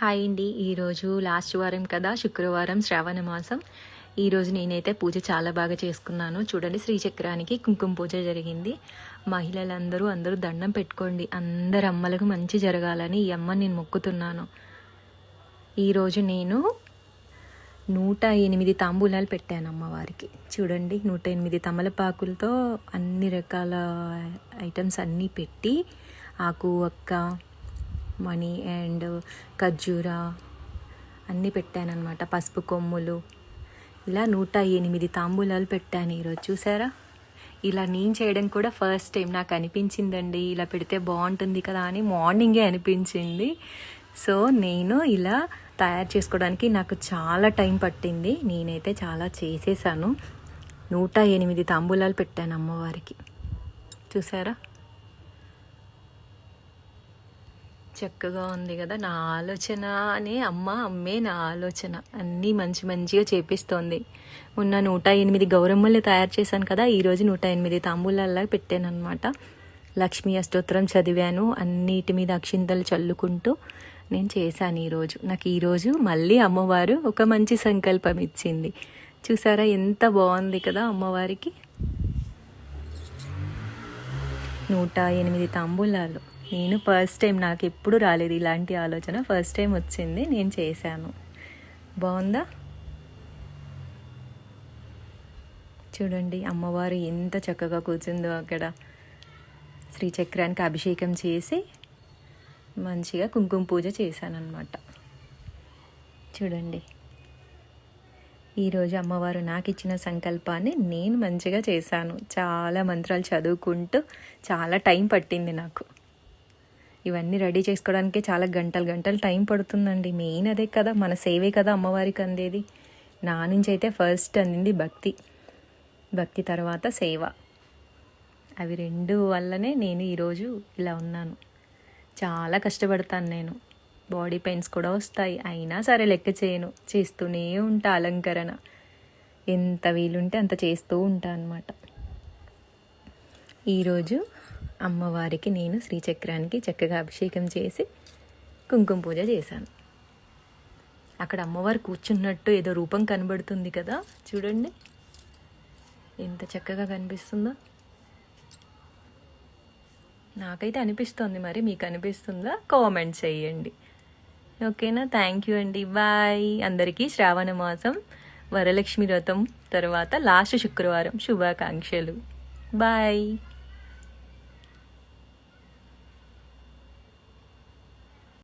Hi అండి. ఈరోజు last వారం కదా, శుక్రవారం, శ్రావణ మాసం. ఈరోజు నేనైతే పూజ చాలా బాగా చేసుకున్నాను. చూడండి, శ్రీచక్రానికి కుంకుమ పూజ జరిగింది. అందరూ దండం పెట్టుకోండి, అందరు అమ్మలకు మంచి జరగాలని ఈ అమ్మని నేను మొక్కుతున్నాను. ఈరోజు నేను 108 తాంబూలాలు పెట్టాను అమ్మవారికి. చూడండి, 108 తమలపాకులతో అన్ని రకాల ఐటమ్స్ అన్నీ పెట్టి, ఆకు ఒక్క మణి అండ్ ఖర్జూర అన్నీ పెట్టానన్నమాట. పసుపు కొమ్ములు, ఇలా 108 తాంబూలాలు పెట్టాను ఈరోజు. చూసారా, ఇలా నేను చేయడం కూడా ఫస్ట్ టైం నాకు అనిపించిందండి. ఇలా పెడితే బాగుంటుంది కదా అని మార్నింగే అనిపించింది. సో నేను ఇలా తయారు చేసుకోవడానికి నాకు చాలా టైం పట్టింది. నేనైతే చాలా చేసేసాను. 108 తాంబూలాలు పెట్టాను అమ్మవారికి. చూసారా, చక్కగా ఉంది కదా. నా ఆలోచన అనే అమ్మే నా ఆలోచన అన్నీ మంచిగా చేపిస్తోంది. మొన్న 108 గౌరమ్మల్ని తయారు చేశాను కదా, ఈరోజు 108 తాంబూలాల్లా పెట్టాను అనమాట. లక్ష్మీ అష్టోత్తరం చదివాను, అన్నిటి మీద అక్షింతలు చల్లుకుంటూ నేను చేశాను ఈరోజు. నాకు ఈరోజు మళ్ళీ అమ్మవారు ఒక మంచి సంకల్పం ఇచ్చింది. చూసారా, ఎంత బాగుంది కదా అమ్మవారికి. 108 తాంబూలాలు. నేను ఫస్ట్ టైం, నాకు ఎప్పుడు రాలేదు ఇలాంటి ఆలోచన, ఫస్ట్ టైం వచ్చింది, నేను చేశాను. బాగుందా? చూడండి, అమ్మవారు ఎంత చక్కగా కూర్చుందో అక్కడ. శ్రీచక్రానికి అభిషేకం చేసి మంచిగా కుంకుమ పూజ చేశానన్నమాట. చూడండి, ఈరోజు అమ్మవారు నాకు ఇచ్చిన సంకల్పాన్ని నేను మంచిగా చేశాను. చాలా మంత్రాలు చదువుకుంటూ చాలా టైం పట్టింది నాకు. ఇవన్నీ రెడీ చేసుకోవడానికి చాలా గంటలు టైం పడుతుందండి. మెయిన్ అదే కదా, మన సేవే కదా అమ్మవారికి అందేది. నా నుంచి అయితే ఫస్ట్ అందింది భక్తి తర్వాత సేవ. అవి రెండు వల్లనే నేను ఈరోజు ఇలా ఉన్నాను. చాలా కష్టపడతాను నేను. బాడీ పెయిన్స్ కూడా వస్తాయి, అయినా సరే లెక్క చేయను, చేస్తూనే ఉంటా. అలంకరణ ఎంత వీలుంటే అంత చేస్తూ ఉంటా అన్నమాట. ఈరోజు అమ్మవారికి నేను శ్రీచక్రానికి చక్కగా అభిషేకం చేసి కుంకుమ పూజ చేశాను. అక్కడ అమ్మవారు కూర్చున్నట్టు ఏదో రూపం కనబడుతుంది కదా, చూడండి ఎంత చక్కగా కనిపిస్తుందో. నాకైతే అనిపిస్తుంది, మరి మీకు అనిపిస్తుందా? కామెంట్ చేయండి. ఓకేనా? థ్యాంక్ యూ అండి. బాయ్. అందరికీ శ్రావణ మాసం, వరలక్ష్మి వ్రతం తర్వాత లాస్ట్ శుక్రవారం శుభాకాంక్షలు. బాయ్.